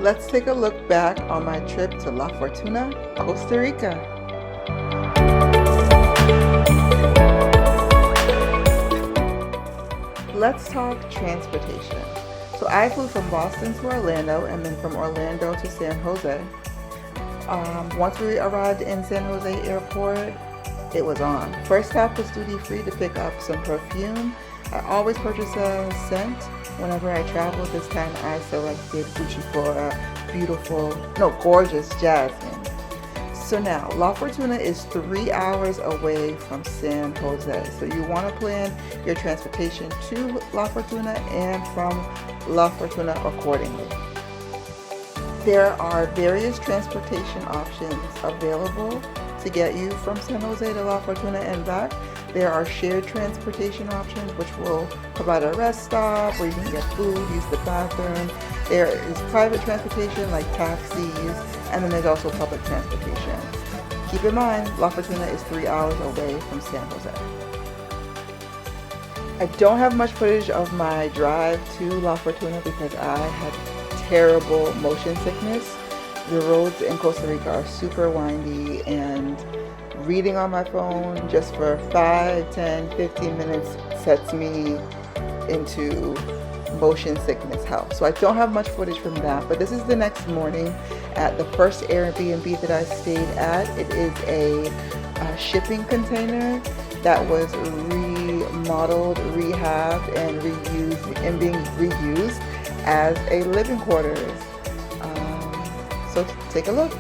let's take a look back on my trip to La Fortuna, Costa Rica. Let's talk transportation. So I flew from Boston to Orlando and then from Orlando to San Jose. Once we arrived in San Jose airport, it was on. First stop was duty free to pick up some perfume. I always purchase a scent whenever I travel. This time I selected Gucci Flora, gorgeous jasmine. So now, La Fortuna is 3 hours away from San Jose. So you want to plan your transportation to La Fortuna and from La Fortuna accordingly. There are various transportation options available to get you from San Jose to La Fortuna and back. There are shared transportation options which will provide a rest stop where you can get food, use the bathroom. There is private transportation like taxis, and then there's also public transportation. Keep in mind, La Fortuna is 3 hours away from San Jose. I don't have much footage of my drive to La Fortuna because I had terrible motion sickness. The roads in Costa Rica are super windy, and reading on my phone just for 5, 10, 15 minutes sets me into motion sickness hell. So I don't have much footage from that, but this is the next morning at the first Airbnb that I stayed at. It is a shipping container that was remodeled, rehabbed, and being reused as a living quarters. So take a look.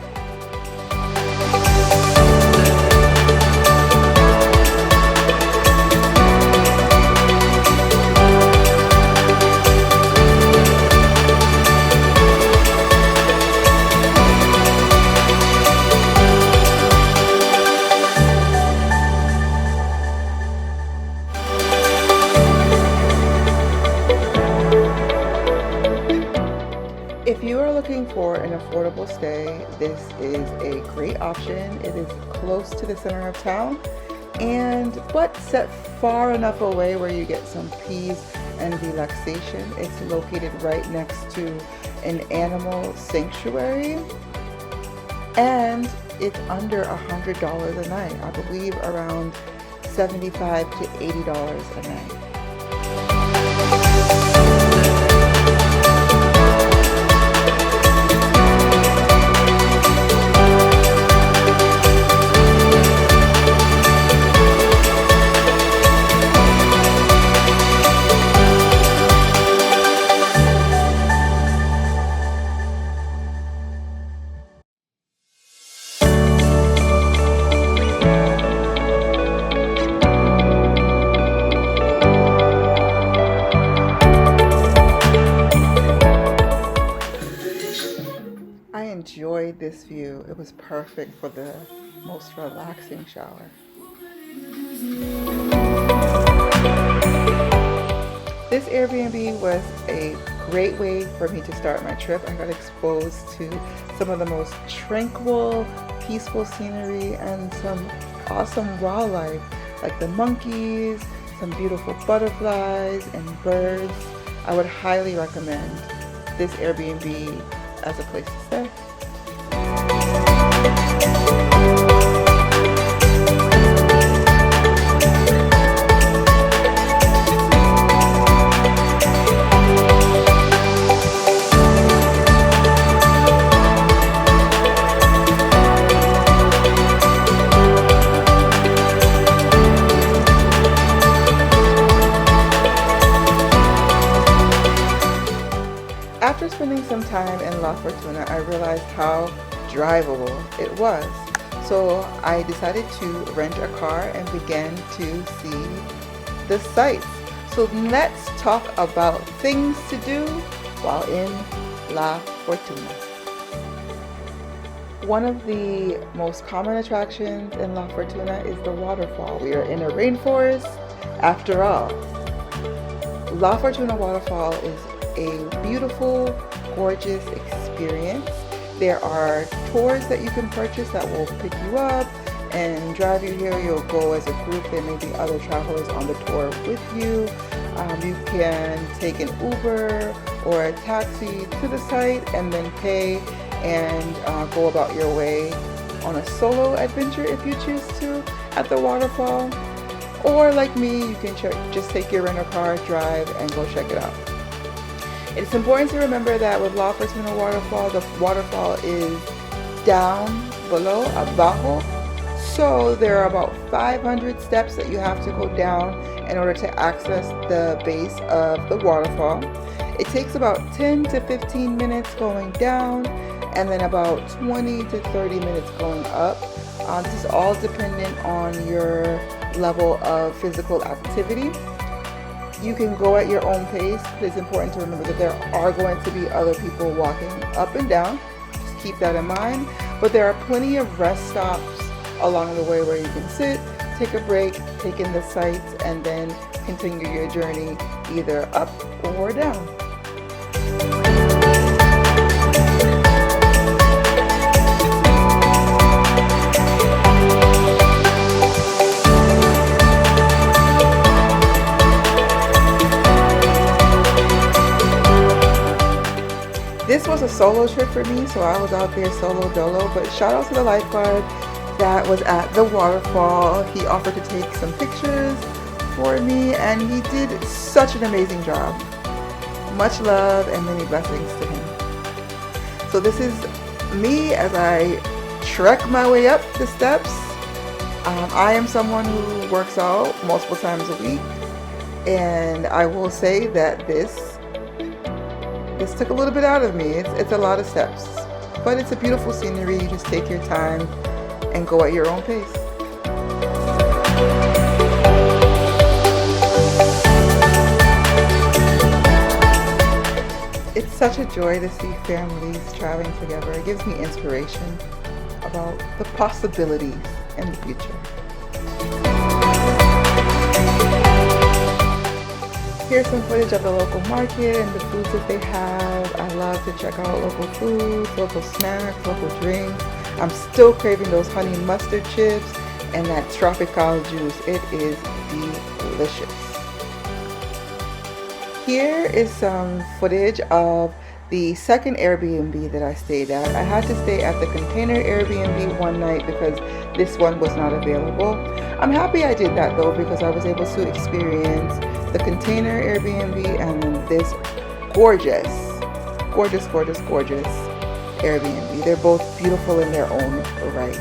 If you are looking for an affordable stay, this is a great option. It is close to the center of town, but set far enough away where you get some peace and relaxation. It's located right next to an animal sanctuary, and it's under $100 a night. I believe around $75 to $80 a night. I enjoyed this view. It was perfect for the most relaxing shower. This Airbnb was a great way for me to start my trip. I got exposed to some of the most tranquil, peaceful scenery and some awesome wildlife like the monkeys, some beautiful butterflies and birds. I would highly recommend this Airbnb as a place to stay. After spending some time in La Fortuna, I realized how drivable it was. So I decided to rent a car and began to see the sights. So let's talk about things to do while in La Fortuna. One of the most common attractions in La Fortuna is the waterfall. We are in a rainforest after all. La Fortuna waterfall is a beautiful, gorgeous experience. There are tours that you can purchase that will pick you up. and drive you here. You'll go as a group. There may be other travelers on the tour with you. You can take an Uber or a taxi to the site and then pay and go about your way on a solo adventure if you choose to at the waterfall. Or like me, you can just take your rental car, drive, and go check it out. It's important to remember that with La Fortuna waterfall, the waterfall is down below, abajo. So there are about 500 steps that you have to go down in order to access the base of the waterfall. It takes about 10 to 15 minutes going down and then about 20 to 30 minutes going up. This is all dependent on your level of physical activity. You can go at your own pace, but it's important to remember that there are going to be other people walking up and down. Just keep that in mind. But there are plenty of rest stops along the way where you can sit, take a break, take in the sights, and then continue your journey either up or down. This was a solo trip for me, so I was out there solo dolo, but shout out to the lifeguard that was at the waterfall. He offered to take some pictures for me, and he did such an amazing job. Much love and many blessings to him. So this is me as I trek my way up the steps. I am someone who works out multiple times a week, and I will say that this took a little bit out of me. It's a lot of steps, but it's a beautiful scenery. You just take your time and go at your own pace. It's such a joy to see families traveling together. It gives me inspiration about the possibilities in the future. Here's some footage of the local market and the foods that they have. I love to check out local foods, local snacks, local drinks. I'm still craving those honey mustard chips and that tropical juice. It is delicious. Here is some footage of the second Airbnb that I stayed at. I had to stay at the container Airbnb one night because this one was not available. I'm happy I did that though, because I was able to experience the container Airbnb and this gorgeous Airbnb. They're both beautiful in their own right.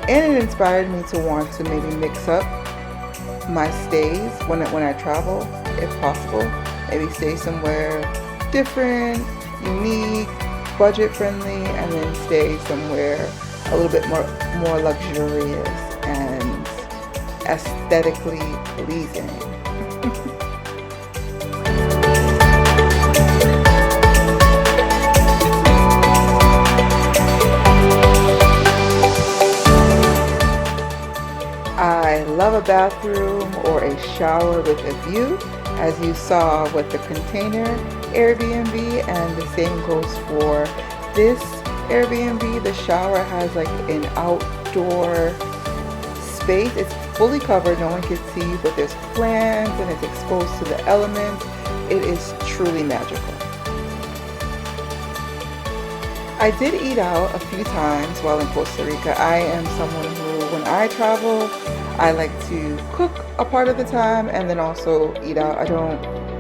And it inspired me to want to maybe mix up my stays when I travel, if possible. Maybe stay somewhere different, unique, budget friendly, and then stay somewhere a little bit more luxurious and aesthetically pleasing. I love a bathroom or a shower with a view, as you saw with the container Airbnb, and the same goes for this Airbnb. The shower has like an outdoor space. It's fully covered, no one can see, but there's plants and it's exposed to the elements. It is truly magical. I did eat out a few times while in Costa Rica. I am someone who, when I travel, I like to cook a part of the time and then also eat out. I don't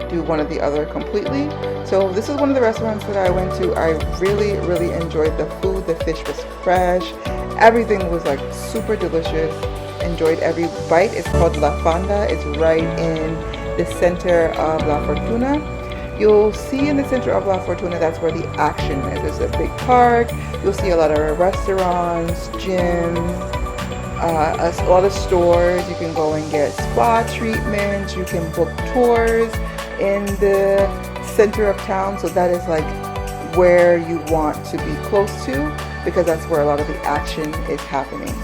do one or the other completely. So this is one of the restaurants that I went to. I really enjoyed the food. The fish was fresh. Everything was like super delicious. Enjoyed every bite. It's called La Panda. It's right in the center of La Fortuna. You'll see in the center of La Fortuna, that's where the action is. There's a big park. You'll see a lot of restaurants, gyms, a lot of stores. You can go and get spa treatments. You can book tours in the center of town. So that is like where you want to be close to, because that's where a lot of the action is happening.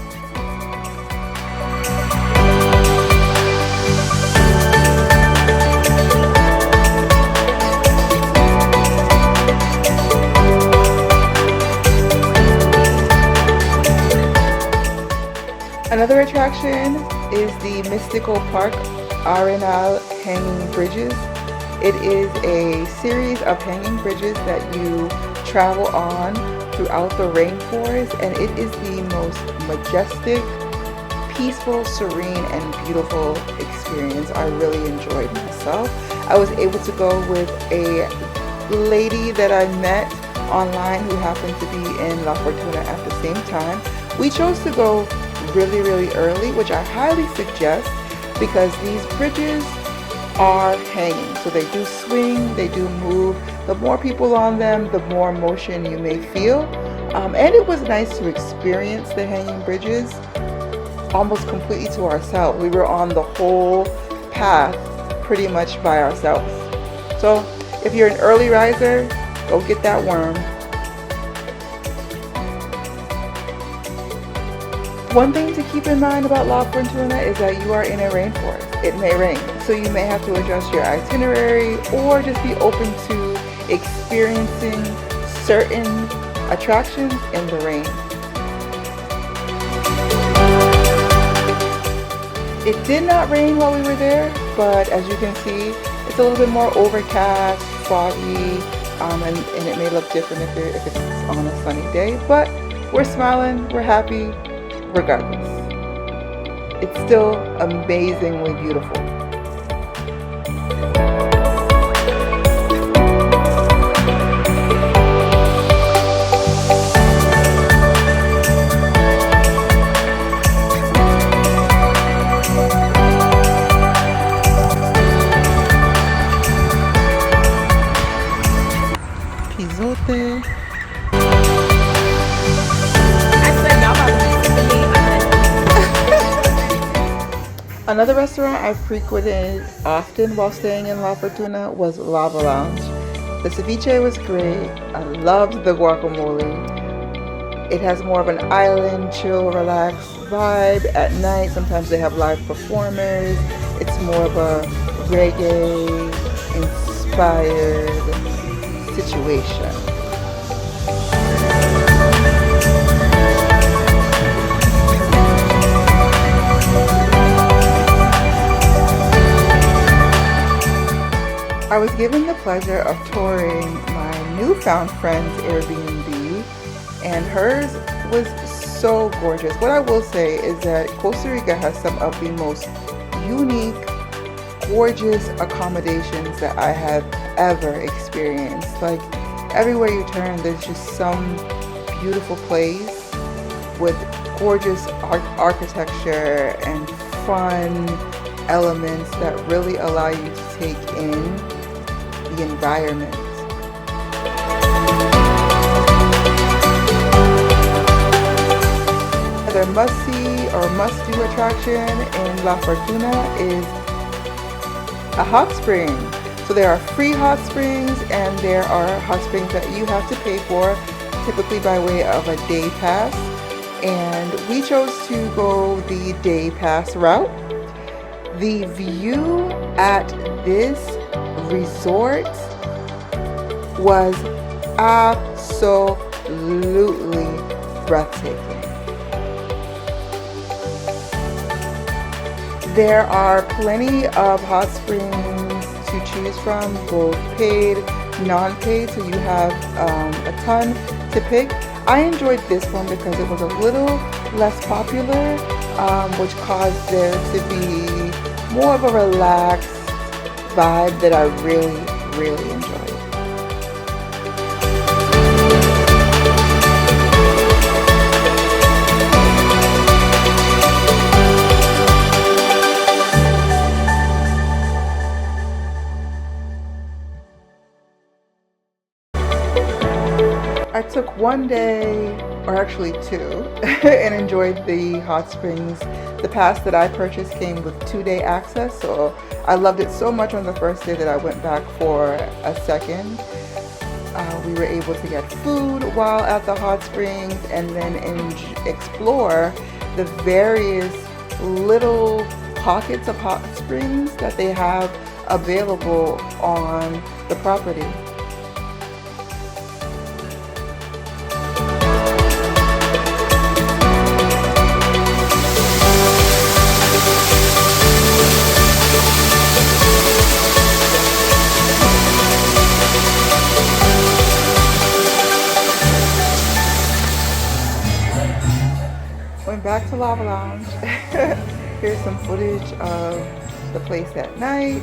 Another attraction is the mystical park Arenal hanging bridges. It is a series of hanging bridges that you travel on throughout the rainforest, and it is the most majestic, peaceful, serene, and beautiful experience. I really enjoyed myself. I was able to go with a lady that I met online who happened to be in La Fortuna at the same time. We chose to go really early, which I highly suggest because these bridges are hanging, so they do swing, they do move. The more people on them, the more motion you may feel, and it was nice to experience the hanging bridges almost completely to ourselves. We were on the whole path pretty much by ourselves. So if you're an early riser, go get that worm. One thing to keep in mind about La Fortuna is that you are in a rainforest. It may rain, so you may have to adjust your itinerary or just be open to experiencing certain attractions in the rain. It did not rain while we were there, but as you can see, it's a little bit more overcast, foggy, and it may look different if it's on a sunny day, but we're smiling, we're happy, regardless. It's still amazingly beautiful. Pisote. Another restaurant I frequented often while staying in La Fortuna was Lava Lounge. The ceviche was great. I loved the guacamole. It has more of an island, chill, relaxed vibe at night. Sometimes they have live performers. It's more of a reggae-inspired situation. I was given the pleasure of touring my newfound friend's Airbnb, and hers was so gorgeous. What I will say is that Costa Rica has some of the most unique, gorgeous accommodations that I have ever experienced. Like, everywhere you turn, there's just some beautiful place with gorgeous architecture and fun elements that really allow you to take in the environment. Another must-see or must-do attraction in La Fortuna is a hot spring. So there are free hot springs and there are hot springs that you have to pay for, typically by way of a day pass. And we chose to go the day pass route. The view at this resort was absolutely breathtaking. There are plenty of hot springs to choose from, both paid, non-paid, so you have a ton to pick. I enjoyed this one because it was a little less popular, which caused there to be more of a relaxed vibe that I really enjoyed. I took one day, or actually two, and enjoyed the hot springs. The pass that I purchased came with 2-day access, so I loved it so much on the first day that I went back for a second. We were able to get food while at the hot springs and then explore the various little pockets of hot springs that they have available on the property. back to Lava Lounge. Here's some footage of the place at night.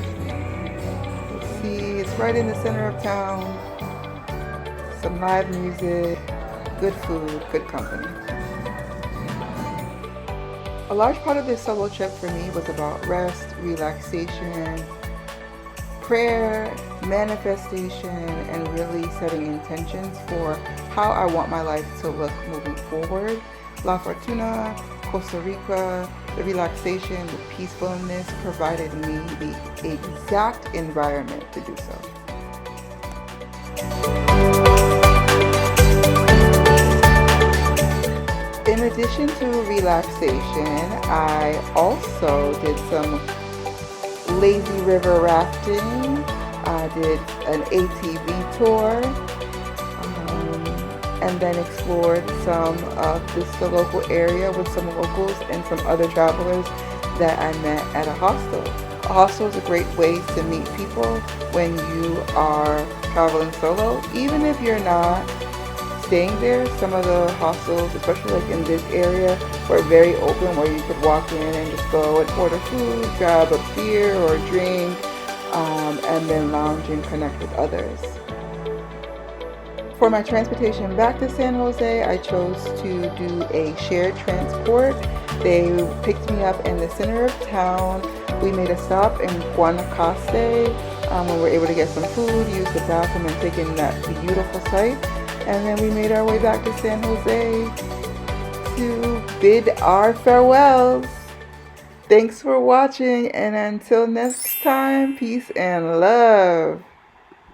Let's see, it's right in the center of town. Some live music, good food, good company. A large part of this solo trip for me was about rest, relaxation, prayer, manifestation, and really setting intentions for how I want my life to look moving forward. La Fortuna, Costa Rica, the relaxation, the peacefulness provided me the exact environment to do so. In addition to relaxation, I also did some lazy river rafting. I did an ATV tour, and then explored some of the local area with some locals and some other travelers that I met at a hostel. A hostel is a great way to meet people when you are traveling solo, even if you're not staying there. Some of the hostels, especially like in this area, were very open, where you could walk in and just go and order food, grab a beer or a drink, and then lounge and connect with others. For my transportation back to San Jose, I chose to do a shared transport. They picked me up in the center of town. We made a stop in Guanacaste, and we were able to get some food, use the bathroom, and take in that beautiful sight. And then we made our way back to San Jose to bid our farewells. Thanks for watching, and until next time, peace and love.